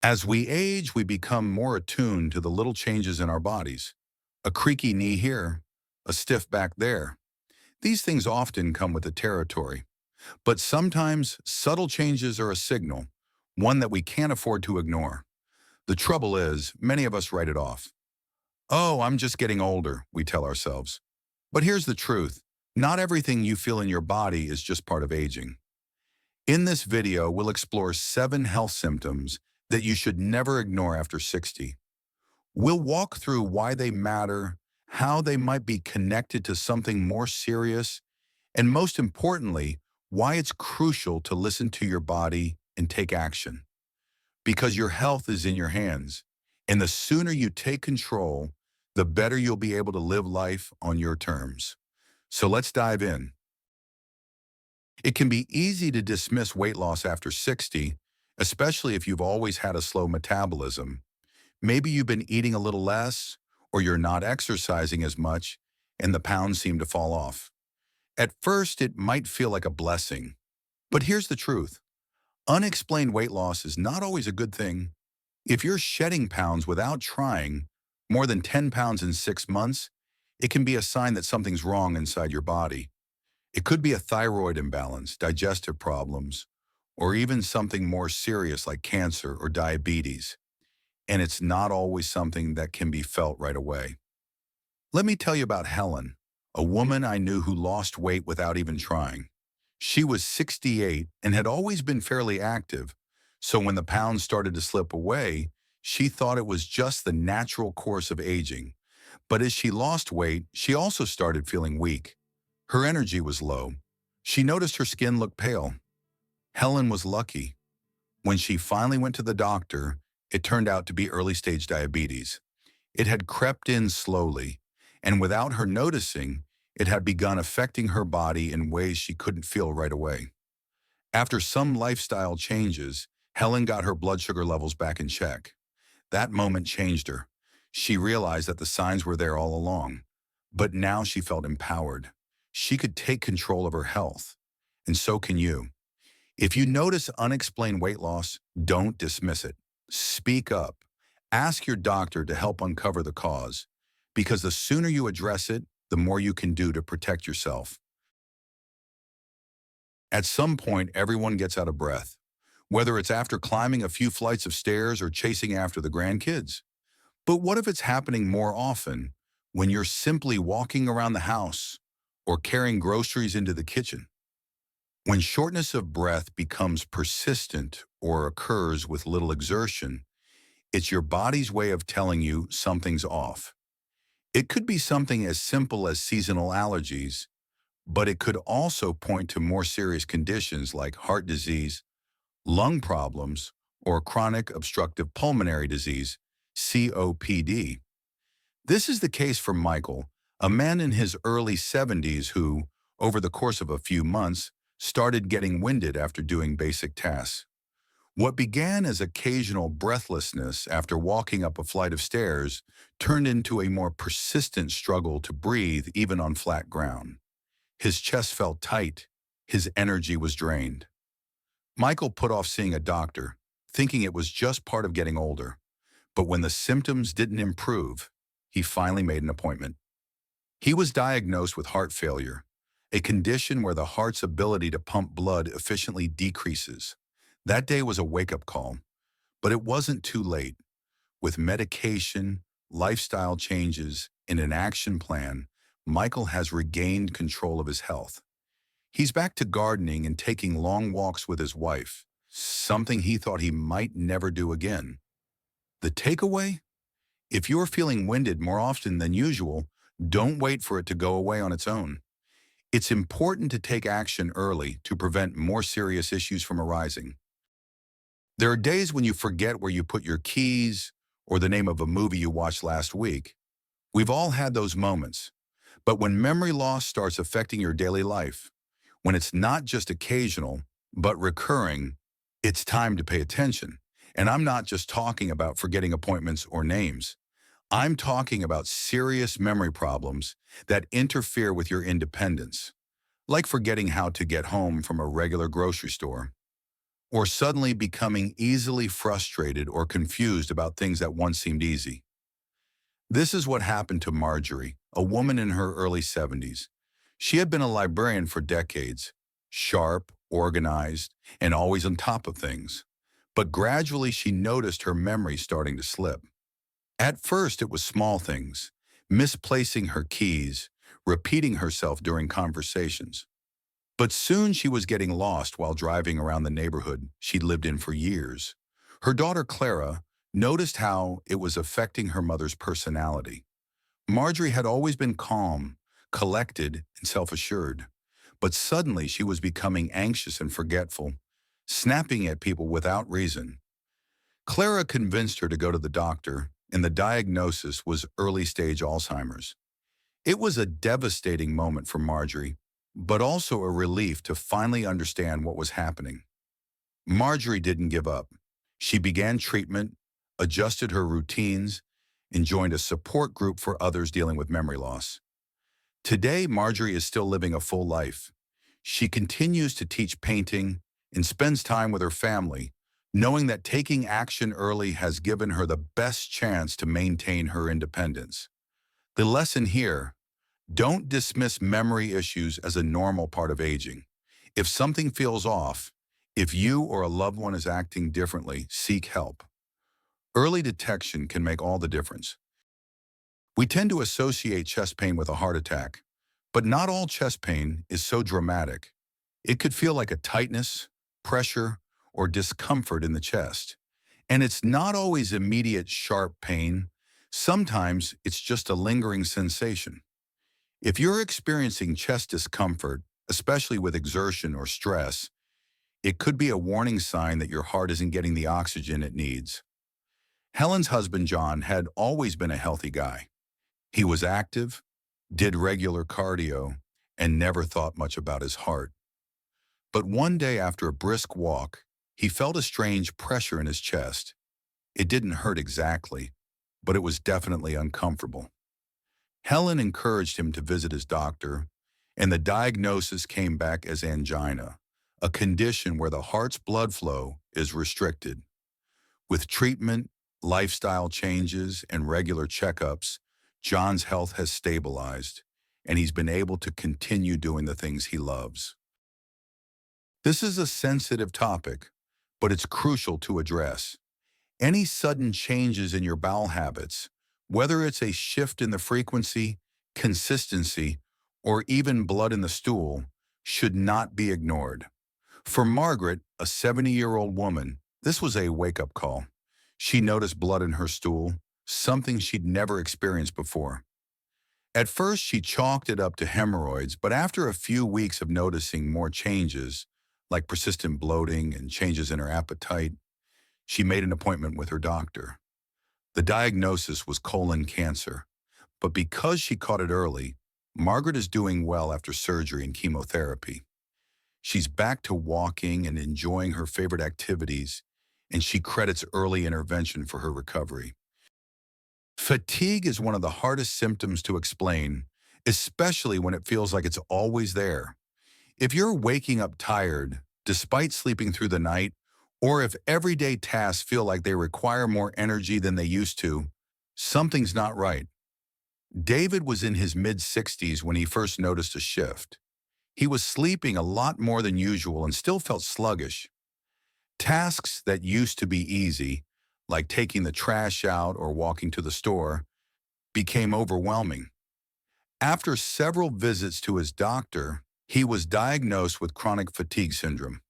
As we age, we become more attuned to the little changes in our bodies. A creaky knee here, a stiff back there. These things often come with the territory. But sometimes subtle changes are a signal, one that we can't afford to ignore. The trouble is, many of us write it off. Oh, I'm just getting older, we tell ourselves. But here's the truth. Not everything you feel in your body is just part of aging. In this video, we'll explore 7 health symptoms that you should never ignore after 60. We'll walk through why they matter, how they might be connected to something more serious, and most importantly, why it's crucial to listen to your body and take action. Because your health is in your hands, and the sooner you take control, the better you'll be able to live life on your terms. So let's dive in. It can be easy to dismiss weight loss after 60, especially if you've always had a slow metabolism. Maybe you've been eating a little less, or you're not exercising as much, and the pounds seem to fall off. At first, it might feel like a blessing. But here's the truth. Unexplained weight loss is not always a good thing. If you're shedding pounds without trying, more than 10 pounds in 6 months, it can be a sign that something's wrong inside your body. It could be a thyroid imbalance, digestive problems, or even something more serious like cancer or diabetes. And it's not always something that can be felt right away. Let me tell you about Helen, a woman I knew who lost weight without even trying. She was 68 and had always been fairly active, so when the pounds started to slip away, she thought it was just the natural course of aging. But as she lost weight, she also started feeling weak. Her energy was low. She noticed her skin looked pale. Helen was lucky. When she finally went to the doctor, it turned out to be early-stage diabetes. It had crept in slowly, and without her noticing, it had begun affecting her body in ways she couldn't feel right away. After some lifestyle changes, Helen got her blood sugar levels back in check. That moment changed her. She realized that the signs were there all along, but now she felt empowered. She could take control of her health, and so can you. If you notice unexplained weight loss, don't dismiss it. Speak up. Ask your doctor to help uncover the cause, because the sooner you address it, the more you can do to protect yourself. At some point, everyone gets out of breath, whether it's after climbing a few flights of stairs or chasing after the grandkids. But what if it's happening more often when you're simply walking around the house or carrying groceries into the kitchen? When shortness of breath becomes persistent or occurs with little exertion, it's your body's way of telling you something's off. It could be something as simple as seasonal allergies, but it could also point to more serious conditions like heart disease, lung problems, or chronic obstructive pulmonary disease, COPD. This is the case for Michael, a man in his early 70s who, over the course of a few months, started getting winded after doing basic tasks. What began as occasional breathlessness after walking up a flight of stairs turned into a more persistent struggle to breathe even on flat ground. His chest felt tight. His energy was drained. Michael put off seeing a doctor, thinking it was just part of getting older. But when the symptoms didn't improve, he finally made an appointment. He was diagnosed with heart failure, a condition where the heart's ability to pump blood efficiently decreases. That day was a wake-up call, but it wasn't too late. With medication, lifestyle changes, and an action plan, Michael has regained control of his health. He's back to gardening and taking long walks with his wife, something he thought he might never do again. The takeaway? If you're feeling winded more often than usual, don't wait for it to go away on its own. It's important to take action early to prevent more serious issues from arising. There are days when you forget where you put your keys or the name of a movie you watched last week. We've all had those moments. But when memory loss starts affecting your daily life, when it's not just occasional, but recurring, it's time to pay attention. And I'm not just talking about forgetting appointments or names. I'm talking about serious memory problems that interfere with your independence, like forgetting how to get home from a regular grocery store, or suddenly becoming easily frustrated or confused about things that once seemed easy. This is what happened to Marjorie, a woman in her early 70s. She had been a librarian for decades, sharp, organized, and always on top of things. But gradually she noticed her memory starting to slip. At first it was small things, misplacing her keys, repeating herself during conversations. But soon she was getting lost while driving around the neighborhood she'd lived in for years. Her daughter Clara noticed how it was affecting her mother's personality. Marjorie had always been calm, collected, and self-assured. But suddenly she was becoming anxious and forgetful, snapping at people without reason. Clara convinced her to go to the doctor, and the diagnosis was early-stage Alzheimer's. It was a devastating moment for Marjorie, but also a relief to finally understand what was happening. Marjorie didn't give up. She began treatment, adjusted her routines, and joined a support group for others dealing with memory loss. Today, Marjorie is still living a full life. She continues to teach painting and spends time with her family, knowing that taking action early has given her the best chance to maintain her independence. The lesson here: don't dismiss memory issues as a normal part of aging. If something feels off, if you or a loved one is acting differently, seek help. Early detection can make all the difference. We tend to associate chest pain with a heart attack, but not all chest pain is so dramatic. It could feel like a tightness, pressure, or discomfort in the chest. And it's not always immediate sharp pain. Sometimes it's just a lingering sensation. If you're experiencing chest discomfort, especially with exertion or stress, it could be a warning sign that your heart isn't getting the oxygen it needs. Helen's husband, John, had always been a healthy guy. He was active, did regular cardio, and never thought much about his heart. But one day after a brisk walk, he felt a strange pressure in his chest. It didn't hurt exactly, but it was definitely uncomfortable. Helen encouraged him to visit his doctor, and the diagnosis came back as angina, a condition where the heart's blood flow is restricted. With treatment, lifestyle changes, and regular checkups, John's health has stabilized, and he's been able to continue doing the things he loves. This is a sensitive topic, but it's crucial to address. Any sudden changes in your bowel habits, whether it's a shift in the frequency, consistency, or even blood in the stool, should not be ignored. For Margaret, a 70-year-old woman, this was a wake-up call. She noticed blood in her stool, something she'd never experienced before. At first, she chalked it up to hemorrhoids, but after a few weeks of noticing more changes, like persistent bloating and changes in her appetite, she made an appointment with her doctor. The diagnosis was colon cancer, but because she caught it early, Margaret is doing well after surgery and chemotherapy. She's back to walking and enjoying her favorite activities, and she credits early intervention for her recovery. Fatigue is one of the hardest symptoms to explain, especially when it feels like it's always there. If you're waking up tired, despite sleeping through the night, or if everyday tasks feel like they require more energy than they used to, something's not right. David was in his mid-60s when he first noticed a shift. He was sleeping a lot more than usual and still felt sluggish. Tasks that used to be easy, like taking the trash out or walking to the store, became overwhelming. After several visits to his doctor, he was diagnosed with chronic fatigue syndrome.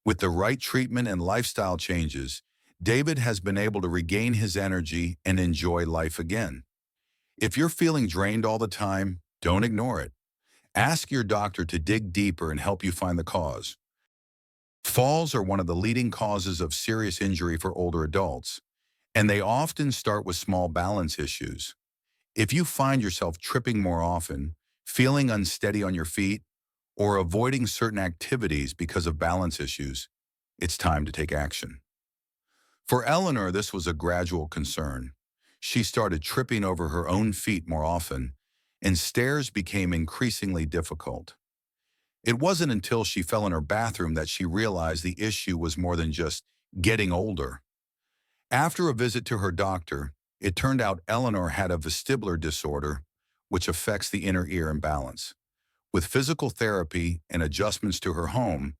With the right treatment and lifestyle changes, David has been able to regain his energy and enjoy life again. If you're feeling drained all the time, don't ignore it. Ask your doctor to dig deeper and help you find the cause. Falls are one of the leading causes of serious injury for older adults, and they often start with small balance issues. If you find yourself tripping more often, feeling unsteady on your feet, or avoiding certain activities because of balance issues, it's time to take action. For Eleanor, this was a gradual concern. She started tripping over her own feet more often, and stairs became increasingly difficult. It wasn't until she fell in her bathroom that she realized the issue was more than just getting older. After a visit to her doctor, it turned out Eleanor had a vestibular disorder, which affects the inner ear imbalance. With physical therapy and adjustments to her home,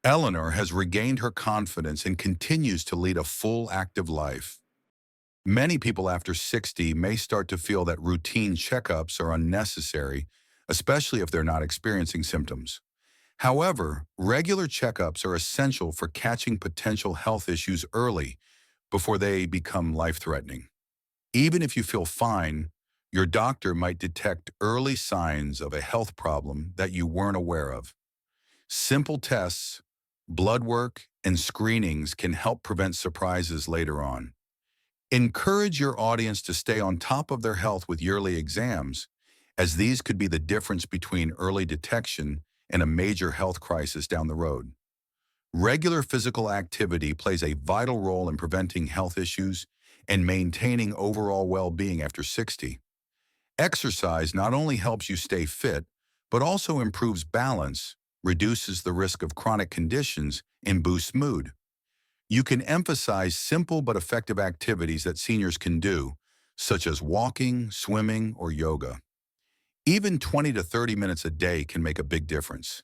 Eleanor has regained her confidence and continues to lead a full, active life. Many people after 60 may start to feel that routine checkups are unnecessary, especially if they're not experiencing symptoms. However, regular checkups are essential for catching potential health issues early before they become life-threatening. Even if you feel fine, your doctor might detect early signs of a health problem that you weren't aware of. Simple tests, blood work, and screenings can help prevent surprises later on. Encourage your audience to stay on top of their health with yearly exams, as these could be the difference between early detection and a major health crisis down the road. Regular physical activity plays a vital role in preventing health issues and maintaining overall well-being after 60. Exercise not only helps you stay fit, but also improves balance, reduces the risk of chronic conditions, and boosts mood. You can emphasize simple but effective activities that seniors can do, such as walking, swimming, or yoga. Even 20 to 30 minutes a day can make a big difference.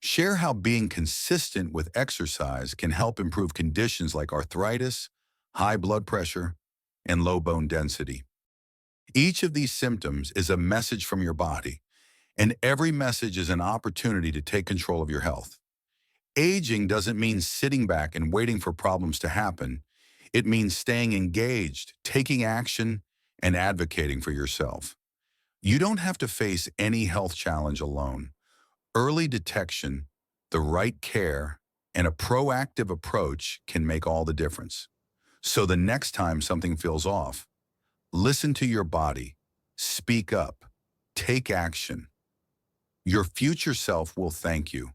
Share how being consistent with exercise can help improve conditions like arthritis, high blood pressure, and low bone density. Each of these symptoms is a message from your body, and every message is an opportunity to take control of your health. Aging doesn't mean sitting back and waiting for problems to happen. It means staying engaged, taking action, and advocating for yourself. You don't have to face any health challenge alone. Early detection, the right care, and a proactive approach can make all the difference. So the next time something feels off, listen to your body, speak up, take action. Your future self will thank you.